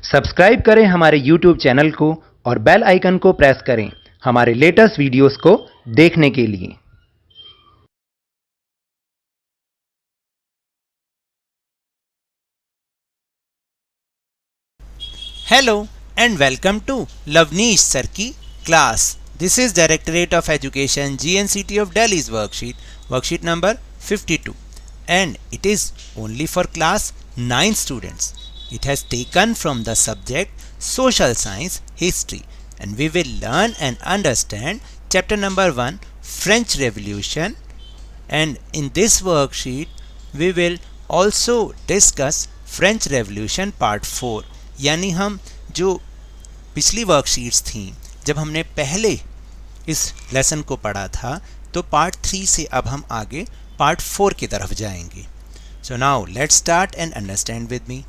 Subscribe करें हमारे YouTube channel को और बेल आइकन को प्रेस करें हमारे लेटेस्ट वीडियोस को देखने के लिए। Hello and welcome to Lavneesh Sir की class. This is Directorate of Education GNCT of Delhi's worksheet number 52, and it is only for class 9 students. It has taken from the subject Social Science History, and we will learn and understand chapter number 1 French Revolution, and in this worksheet we will also discuss French Revolution part 4. यानी हम जो पिछली worksheets थी जब हमने पहले इस lesson को पढ़ा था तो पार्ट 3 से अब हम आगे पार्ट 4 की तरफ जाएंगे. So now let's start and understand with me.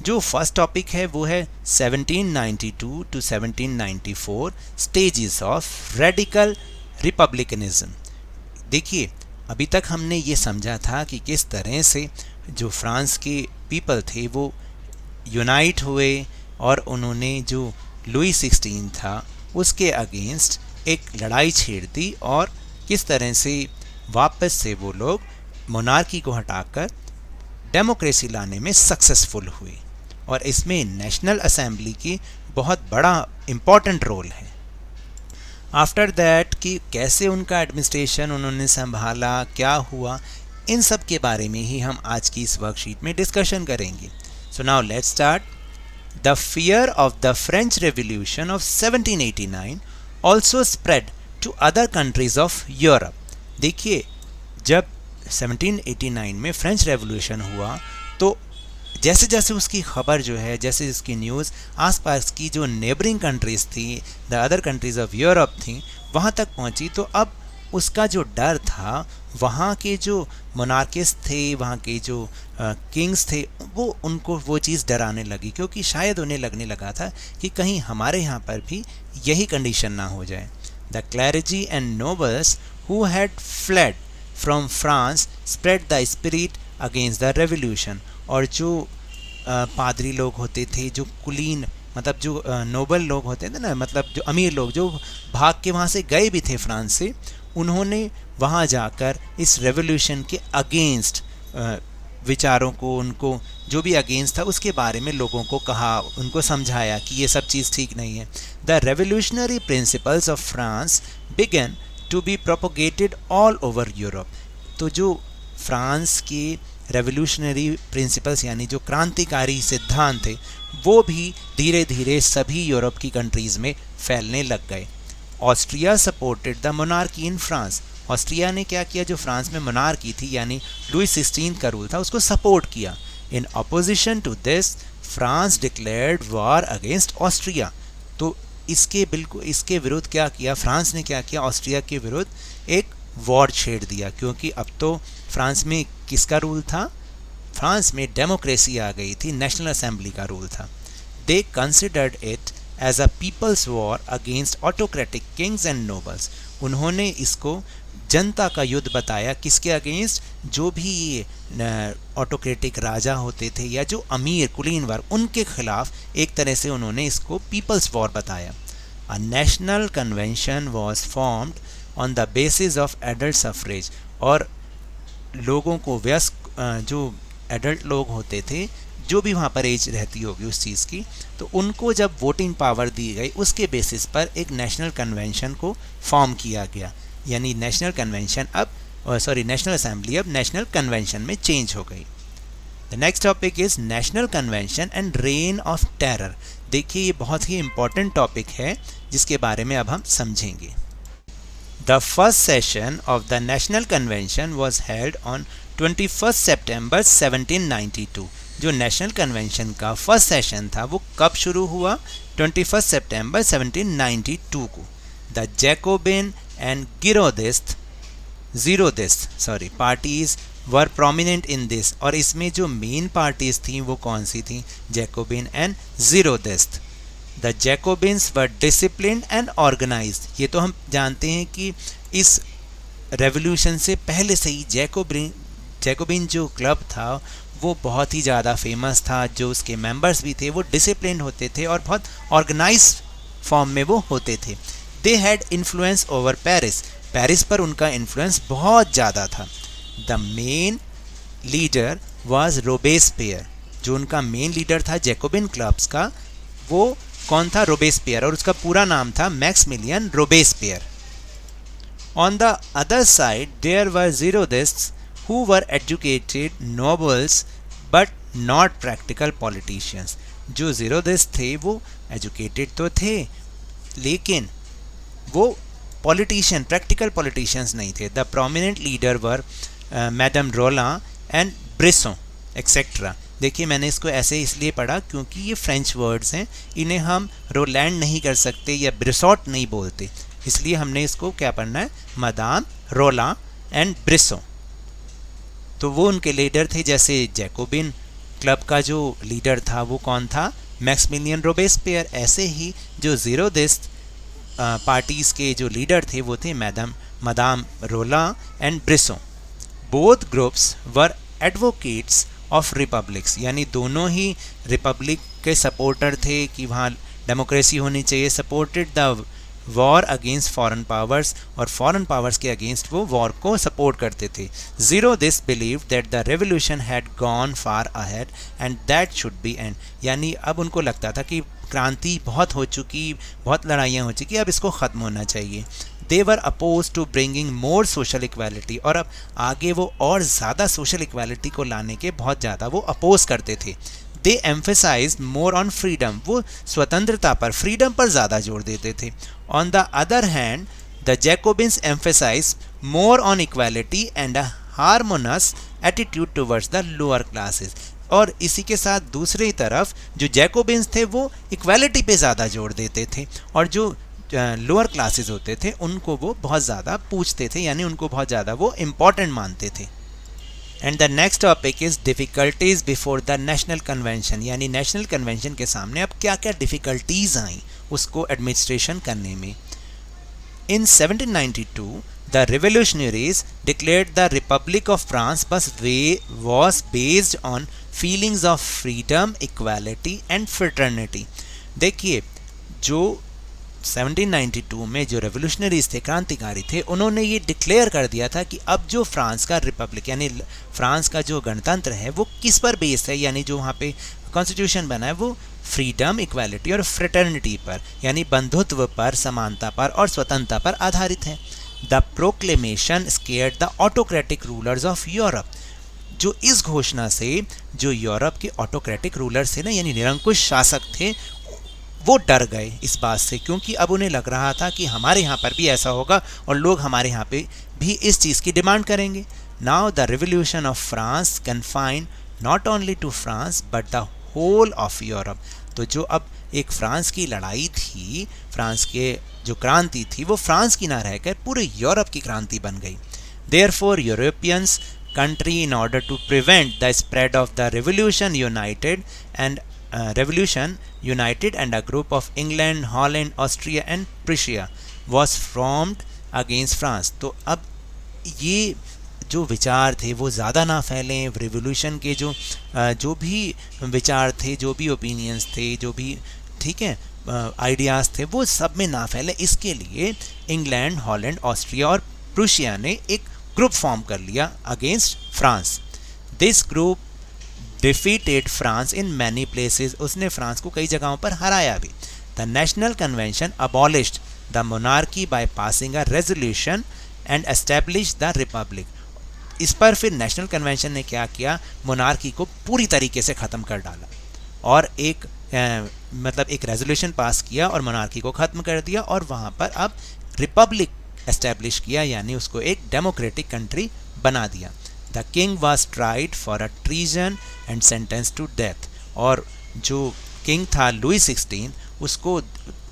जो फर्स्ट टॉपिक है वो है 1792 to 1794 stages of radical republicanism. देखिए, अभी तक हमने ये समझा था कि किस तरह से जो फ्रांस के पीपल थे वो यूनाइट हुए और उन्होंने जो लुई 16 था उसके अगेंस्ट एक लड़ाई छेड़ दी और किस तरह से वापस से वो लोग मोनार्की को हटाकर डेमोक्रेसी लाने में सक्सेसफुल हुए. और इसमें नेशनल असेंबली की बहुत बड़ा इम्पॉर्टेंट रोल है. आफ्टर दैट कि कैसे उनका एडमिनिस्ट्रेशन उन्होंने संभाला, क्या हुआ, इन सब के बारे में ही हम आज की इस वर्कशीट में डिस्कशन करेंगे. So now let's start. The fear of the French Revolution of 1789 also spread to other countries of Europe. देखिए, जब 1789 में फ्रेंच रेवोल्यूशन हुआ तो जैसे जैसे उसकी खबर जो है, जैसे उसकी न्यूज़ आसपास की जो नेबरिंग कंट्रीज़ थी, the other countries of Europe थी, वहाँ तक पहुँची, तो अब उसका जो डर था, वहाँ के जो मोनार्किस्ट थे, वहाँ के जो किंग्स थे, वो उनको वो चीज़ डराने लगी, क्योंकि शायद उन्हें लगने लगा था कि कहीं हमारे यहाँ पर भी यही कंडीशन ना हो जाए. The clergy and nobles who had fled from France spread the spirit against the revolution. और जो पादरी लोग होते थे, जो कुलीन मतलब जो नोबल लोग होते थे ना, मतलब जो अमीर लोग जो भाग के वहाँ से गए भी थे फ्रांस से, उन्होंने वहाँ जाकर इस रेवोल्यूशन के अगेंस्ट विचारों को, उनको जो भी अगेंस्ट था उसके बारे में लोगों को कहा, उनको समझाया कि ये सब चीज़ ठीक नहीं है. The revolutionary principles of France began to be propagated all over Europe. तो जो फ्रांस के रेवोल्यूशनरी प्रिंसिपल्स यानी जो क्रांतिकारी सिद्धांत थे वो भी धीरे धीरे सभी यूरोप की कंट्रीज़ में फैलने लग गए. Austria supported the monarchy in France. Austria ने क्या किया, जो फ्रांस में मोनार्की थी यानी लुई 16 का रूल था, उसको सपोर्ट किया. In opposition to this France declared war against Austria. तो इसके विरुद्ध क्या किया फ्रांस ने, क्या किया, ऑस्ट्रिया के विरुद्ध एक वॉर छेड़ दिया, क्योंकि अब तो फ्रांस में किसका रूल था, फ्रांस में डेमोक्रेसी आ गई थी, नेशनल असेंबली का रूल था. They considered it as a people's war against autocratic kings and nobles. उन्होंने इसको जनता का युद्ध बताया, किसके अगेंस्ट, जो भी ये ऑटोक्रेटिक राजा होते थे या जो अमीर कुलीन वर्ग, उनके खिलाफ एक तरह से उन्होंने इसको पीपल्स वॉर बताया. A national convention was formed on the basis of adult suffrage. और लोगों को वयस्क जो एडल्ट लोग होते थे, जो भी वहाँ पर एज रहती होगी उस चीज़ की, तो उनको जब वोटिंग पावर दी गई उसके बेसिस पर एक नेशनल कन्वेंशन को फॉर्म किया गया. यानी नेशनल कन्वेंशन अब नेशनल असेंबली अब नेशनल कन्वेंशन में चेंज हो गई. The next topic is national convention and rain of terror. देखिए, ये बहुत ही इम्पॉर्टेंट टॉपिक है जिसके बारे में अब हम समझेंगे. The first session of the national convention was held on 21 सितंबर 1792. जो नेशनल कन्वेंशन का फर्स्ट सेशन था वो कब शुरू हुआ, 21 सितंबर 1792 को. The Jacobin and Girondist parties were prominent in this. और इसमें जो मेन पार्टीज थी वो कौन सी थी, Jacobin and Girondist. The Jacobins were disciplined and organised. ये तो हम जानते हैं कि इस रेवोल्यूशन से पहले से ही जैकोबिन जो क्लब था वो बहुत ही ज़्यादा फेमस था, जो उसके मेंबर्स भी थे वो डिसिप्लिन होते थे और बहुत ऑर्गेनाइज फॉर्म में वो होते थे। They had influence over Paris, Paris पर उनका इन्फ्लुएंस बहुत ज़्यादा था। The main leader was Robespierre, जो उनका मेन लीडर था जैकोबिन क्लब्स का, वो कौन था? रोबेस्पियर, और उसका पूरा नाम था Maximilian Robespierre. On the other side, there were Zerodists who were educated nobles but not practical politicians. जो Zerodists थे वो educated तो थे, लेकिन वो politician, practical politicians नहीं थे। The prominent leader were Madame Roland and Brisson, etc. देखिए मैंने इसको ऐसे इसलिए पढ़ा क्योंकि ये फ्रेंच वर्ड्स हैं, इन्हें हम रोलैंड नहीं कर सकते या ब्रिसॉट नहीं बोलते, इसलिए हमने इसको क्या पढ़ना है? मदाम रोला एंड ब्रिसो। तो वो उनके लीडर थे। जैसे जैकोबिन क्लब का जो लीडर था वो कौन था? Maximilian Robespierre. ऐसे ही जो ज़ीरोदिस्ट पार्टीज़ के जो लीडर थे वो थे मदाम रोला and Brissot. Both groups were advocates of republics, यानी दोनों ही रिपब्लिक के सपोर्टर थे कि वहाँ डेमोक्रेसी होनी चाहिए। Supported the war against foreign powers, और फॉरेन पावर्स के अगेंस्ट वो वॉर को सपोर्ट करते थे। Girondist believe that the revolution had gone far ahead and that should be end, यानी अब उनको लगता था कि क्रांति बहुत हो चुकी, बहुत लड़ाइयाँ हो चुकी, अब इसको ख़त्म होना चाहिए। They were oppose to bringing more social equality, और अब आगे वो और ज़्यादा सोशल इक्वालिटी को लाने के बहुत ज़्यादा वो अपोज करते थे। They emphasise more on freedom, वो स्वतंत्रता पर, फ्रीडम पर ज़्यादा जोर देते थे। On the other hand the Jacobins emphasise more on equality and a harmonious attitude towards the lower classes, और इसी के साथ दूसरी तरफ जो जैकोबिन्स थे वो इक्वालिटी पे ज़्यादा जोर देते थे, और जो लोअर क्लासेस होते थे उनको वो बहुत ज़्यादा पूछते थे, यानी उनको बहुत ज़्यादा वो इम्पॉर्टेंट मानते थे। And the next topic is difficulties before the national convention, यानी नेशनल कन्वेंशन के सामने अब क्या क्या डिफ़िकल्टीज़ आई उसको एडमिनिस्ट्रेशन करने में। इन 1792 the revolutionaries declared the Republic of France was based on feelings of freedom, equality and fraternity। देखिए जो 1792 में जो रेवोल्यूशनरीज थे, क्रांतिकारी थे, उन्होंने ये डिक्लेयर कर दिया था कि अब जो फ्रांस का रिपब्लिक यानी फ्रांस का जो गणतंत्र है वो किस पर बेस्ड है, यानी जो वहाँ पे कॉन्स्टिट्यूशन बना है वो फ्रीडम, इक्वालिटी और फ्रेटर्निटी पर, यानी बंधुत्व पर, समानता पर और स्वतंत्रता पर आधारित है। The proclamation scared the autocratic rulers of Europe, जो इस घोषणा से जो यूरोप के ऑटोक्रेटिक रूलर्स थे ना, यानी निरंकुश शासक थे, वो डर गए इस बात से, क्योंकि अब उन्हें लग रहा था कि हमारे यहाँ पर भी ऐसा होगा और लोग हमारे यहाँ पे भी इस चीज़ की डिमांड करेंगे। Now the revolution of France confined not only to France but the whole of Europe. तो जो अब एक फ्रांस की लड़ाई थी, फ्रांस के जो क्रांति थी वो फ्रांस की ना रहकर पूरे यूरोप की क्रांति बन गई। Therefore Europeans country in order to prevent the spread of the revolution united and a group of England, Holland, Austria and Prussia was formed against France। तो अब ये जो विचार थे वो ज़्यादा ना फैलें, रिवोल्यूशन के जो भी विचार थे, जो भी ओपिनियंस थे, जो भी ठीक है आइडियाज़ थे, वो सब में ना फैले, इसके लिए इंग्लैंड, हॉलैंड, ऑस्ट्रिया और प्रूशिया ने एक ग्रुप फॉर्म कर लिया against France. This group defeated France in many places, उसने फ्रांस को कई जगहों पर हराया भी। The national convention abolished the monarchy by passing a resolution and establish the Republic. इस पर फिर नेशनल कन्वेंशन ने क्या किया, मोनार्की को पूरी तरीके से ख़त्म कर डाला और एक रेजोल्यूशन पास किया और मोनार्की को ख़त्म कर दिया, और वहाँ पर अब रिपब्लिक एस्टैब्लिश किया, यानी उसको एक डेमोक्रेटिक कंट्री बना दिया। The king was tried for a treason and sentence to death, और जो किंग था लुई 16 उसको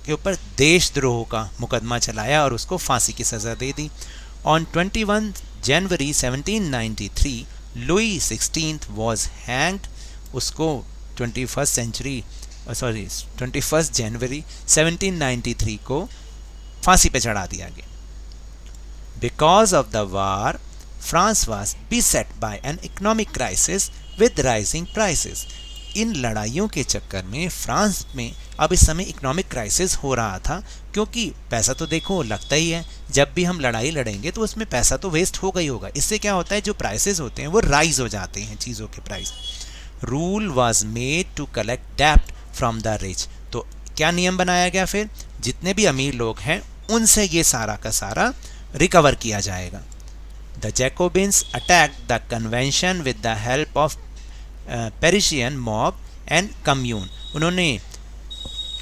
के ऊपर देशद्रोह का मुकदमा चलाया और उसको फांसी की सज़ा दे दी। On 21 January 1793 Louis 16 was hanged, उसको 21 जनवरी 1793 को फांसी पे चढ़ा दिया गया। Because of the war, France was beset by an economic crisis with rising prices. इन लड़ाइयों के चक्कर में फ्रांस में अब इस समय इकोनॉमिक क्राइसिस हो रहा था, क्योंकि पैसा तो देखो लगता ही है, जब भी हम लड़ाई लड़ेंगे तो उसमें पैसा तो वेस्ट होगा ही होगा। इससे क्या होता है, जो प्राइसेस होते हैं वो राइज हो जाते हैं, चीज़ों के price. Rule was made to collect डेप्ट फ्रॉम द रिच। तो क्या नियम बनाया गया, फिर जितने भी अमीर लोग हैं उनसे ये सारा का सारा रिकवर किया जाएगा। The Jacobins attacked the convention with the help of Parisian mob and commune. उन्होंने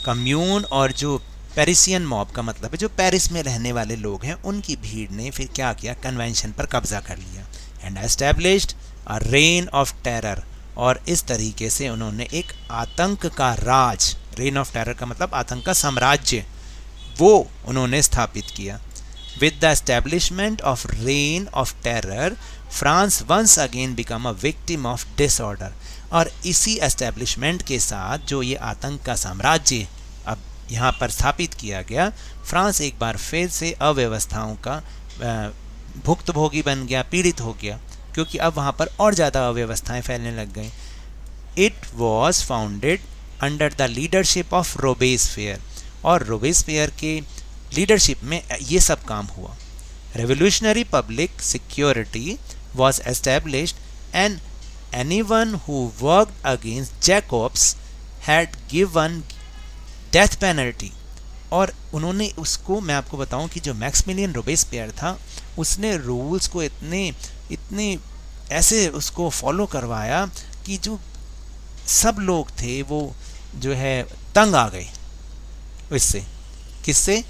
कम्यून और जो पेरिशियन मॉब का मतलब है जो पेरिस में रहने वाले लोग हैं, उनकी भीड़ ने फिर क्या किया, कन्वेंशन पर कब्जा कर लिया। And established a rain of terror. और इस तरीके से उन्होंने एक आतंक का राज, रेन ऑफ टेरर का मतलब आतंक का साम्राज्य, वो उन्होंने स्थापित किया। With the establishment of reign of terror France once again become a victim of disorder. और इसी एस्टैब्लिशमेंट के साथ जो ये आतंक का साम्राज्य अब यहाँ पर स्थापित किया गया, फ्रांस एक बार फिर से अव्यवस्थाओं का भुक्तभोगी बन गया, पीड़ित हो गया, क्योंकि अब वहाँ पर और ज़्यादा अव्यवस्थाएं फैलने लग गई। It was founded under the leadership of Robespierre. और रोबेस्पियर के लीडरशिप में ये सब काम हुआ। Revolutionary public security was established and anyone who worked against Jacobs had given death penalty। और उन्होंने उसको, मैं आपको बताऊं कि जो मैक्सिमिलियन रोबेस्पियर था उसने रूल्स को इतने ऐसे उसको फॉलो करवाया कि जो सब लोग थे वो जो है तंग आ गए इससे। किससे?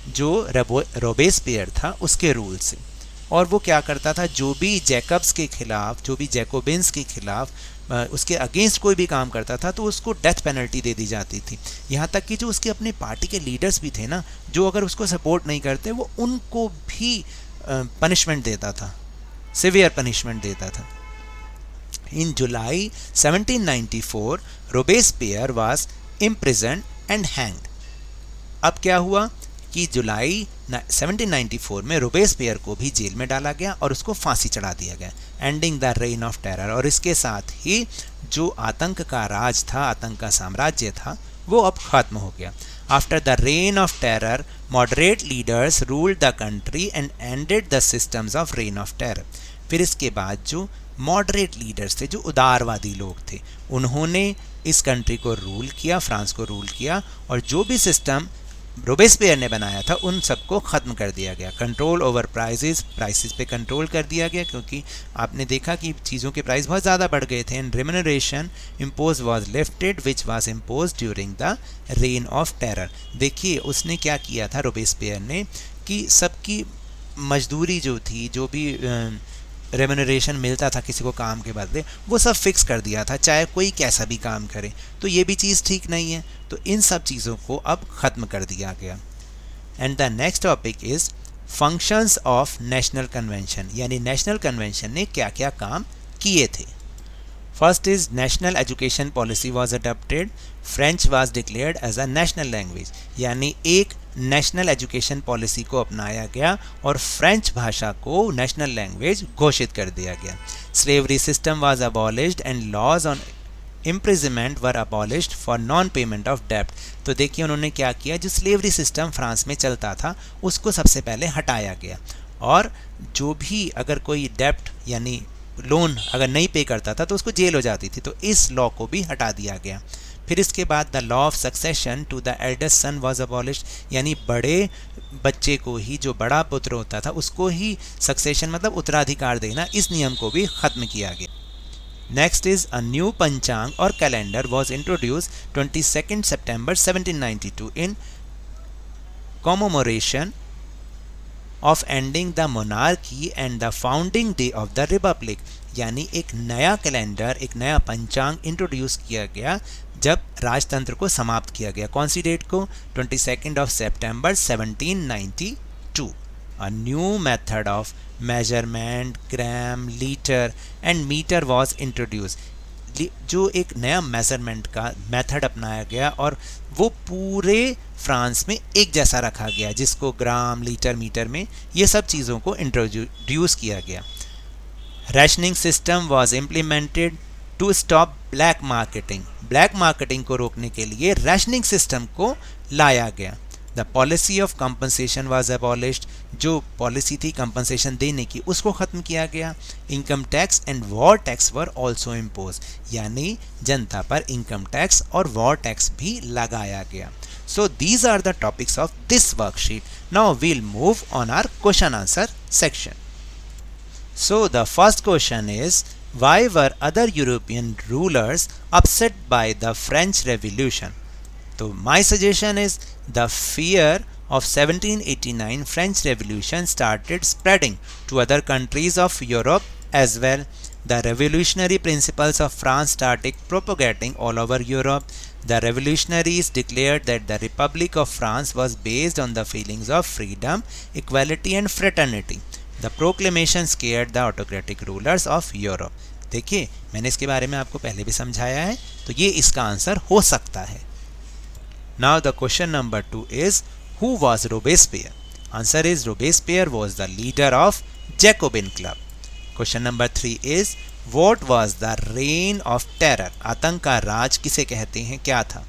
जो रोबेस्पियर था उसके रूल से। और वो क्या करता था, जो भी जैकब्स के खिलाफ, जो भी जैकोबिन्स के खिलाफ उसके अगेंस्ट कोई भी काम करता था तो उसको डेथ पेनल्टी दे दी जाती थी। यहाँ तक कि जो उसके अपने पार्टी के लीडर्स भी थे ना, जो अगर उसको सपोर्ट नहीं करते वो उनको भी पनिशमेंट देता था, सिवियर पनिशमेंट देता था। इन जुलाई 1794 Robespierre was imprisoned and hanged. अब क्या हुआ कि जुलाई 1794 में रोबेस्पियर को भी जेल में डाला गया और उसको फांसी चढ़ा दिया गया, ending the rain of terror. और इसके साथ ही जो आतंक का राज था, आतंक का साम्राज्य था, वो अब खत्म हो गया। After the rain of terror moderate leaders ruled the country and ended the systems of reign of terror. फिर इसके बाद जो मॉडरेट लीडर्स थे, जो उदारवादी लोग थे, उन्होंने इस कंट्री को रूल किया, फ्रांस को रूल किया, और जो भी सिस्टम रोबेस्पियर ने बनाया था उन सबको ख़त्म कर दिया गया। कंट्रोल ओवर प्राइसेस पे कंट्रोल कर दिया गया, क्योंकि आपने देखा कि चीज़ों के प्राइस बहुत ज़्यादा बढ़ गए थे। And remuneration impose was lifted which was impose during the rain of terror. देखिए उसने क्या किया था रोबेस्पियर ने, कि सबकी मजदूरी जो थी, जो भी रेम्यूनरेशन मिलता था किसी को काम के बदले, वो सब फिक्स कर दिया था, चाहे कोई कैसा भी काम करे। तो ये भी चीज़ ठीक नहीं है, तो इन सब चीज़ों को अब ख़त्म कर दिया गया। And the next topic is functions of national convention, यानी नेशनल कन्वेंशन ने क्या क्या काम किए थे। First is national education policy was adopted, French was declared as a national language, यानी एक नेशनल एजुकेशन पॉलिसी को अपनाया गया और फ्रेंच भाषा को नेशनल लैंग्वेज घोषित कर दिया गया। Slavery system was abolished and laws on imprisonment were abolished for non payment of डेप्ट। तो देखिए उन्होंने क्या किया, जो स्लेवरी सिस्टम फ्रांस में चलता था उसको सबसे पहले हटाया गया, और जो भी अगर कोई डेप्ट यानी लोन अगर नहीं पे करता था तो उसको जेल हो जाती थी, तो इस लॉ को भी हटा दिया गया। फिर इसके बाद the law of succession to the eldest son was abolished, यानी बड़े बच्चे को ही, जो बड़ा पुत्र होता था उसको ही सक्सेशन मतलब उत्तराधिकार देना, इस नियम को भी ख़त्म किया गया। नेक्स्ट इज अ न्यू पंचांग और calendar was introduce 22 September 1792 in commemoration of ending the monarchy and the founding day of the republic, यानी एक नया कैलेंडर, एक नया पंचांग इंट्रोड्यूस किया गया जब राजतंत्र को समाप्त किया गया। कौन सी डेट को? 22 September 1792। A new method of measurement, gram, liter and meter was introduced। जो एक नया मेजरमेंट का मेथड अपनाया गया और वो पूरे फ्रांस में एक जैसा रखा गया, जिसको ग्राम, लीटर, मीटर में ये सब चीज़ों को इंट्रोड्यूस किया गया। Rationing system was implemented to stop black marketing, black marketing को रोकने के लिए राशनिंग सिस्टम को लाया गया। The policy of compensation was abolished, जो पॉलिसी थी कंपनसेशन देने की उसको ख़त्म किया गया। Income tax and war tax were also impose, यानी जनता पर इनकम टैक्स और वॉर टैक्स भी लगाया गया। So these are the topics of this worksheet. Now we'll move on our question answer section. So the first question is, why were other European rulers upset by the French Revolution? So my suggestion is, the fear of 1789 French Revolution started spreading to other countries of Europe as well. The revolutionary principles of France started propagating all over Europe. The revolutionaries declared that the Republic of France was based on the feelings of freedom, equality and fraternity. The proclamation scared the autocratic rulers of Europe. देखिए, मैंने इसके बारे में आपको पहले भी समझाया है, तो ये इसका आंसर हो सकता है। Now the question number 2 is, who was Robespierre? Answer is, Robespierre was the leader of Jacobin Club. Question number 3 is, what was the reign of terror? आतंक का राज किसे कहते हैं, क्या था?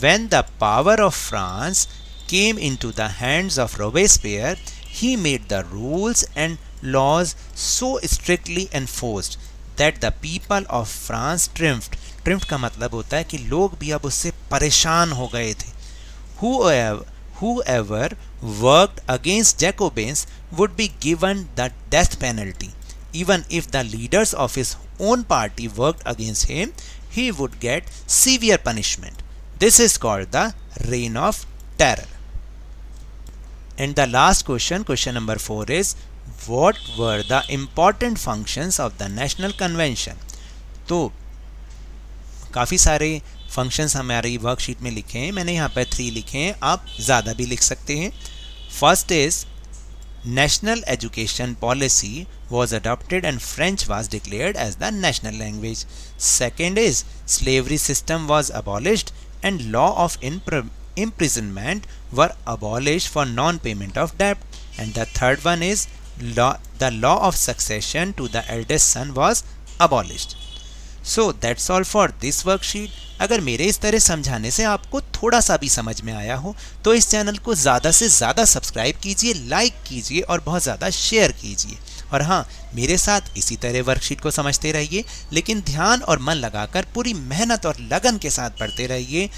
When the power of France came into the hands of Robespierre, he made the rules and laws so strictly enforced that the people of France triumphed. Triumphed का मतलब होता है कि लोग भी अब उससे परेशान हो गए थे। Whoever worked against Jacobins would be given the death penalty. Even if the leaders of his own party worked against him, he would get severe punishment. This is called the reign of terror. And the last question, question number 4 is, what were the important functions of the National Convention? तो काफ़ी सारे functions हमारी worksheet में लिखे हैं, मैंने यहाँ पर 3 लिखे हैं, आप ज़्यादा भी लिख सकते हैं। First is, national education policy was adopted and French was declared as the national language. Second is, slavery system was abolished and law of imprisonment were abolished for non-payment of debt. And the third one is, the law of succession to the eldest son was abolished. So that's all for this worksheet. अगर मेरे इस तरह समझाने से आपको थोड़ा सा भी समझ में आया हो तो इस चैनल को ज़्यादा से ज़्यादा सब्सक्राइब कीजिए, लाइक कीजिए और बहुत ज़्यादा शेयर कीजिए। और हाँ, मेरे साथ इसी तरह वर्कशीट को समझते रहिए, लेकिन ध्यान और मन लगाकर पूरी मेहनत और लगन के साथ पढ़ते रहिए,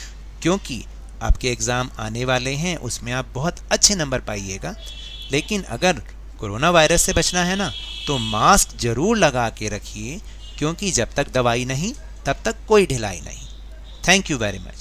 क्योंकि आपके एग्ज़ाम आने वाले हैं, उसमें आप बहुत अच्छे नंबर पाइएगा। लेकिन अगर कोरोना वायरस से बचना है ना, तो मास्क ज़रूर लगा के रखिए, क्योंकि जब तक दवाई नहीं तब तक कोई ढिलाई नहीं। Thank you very much.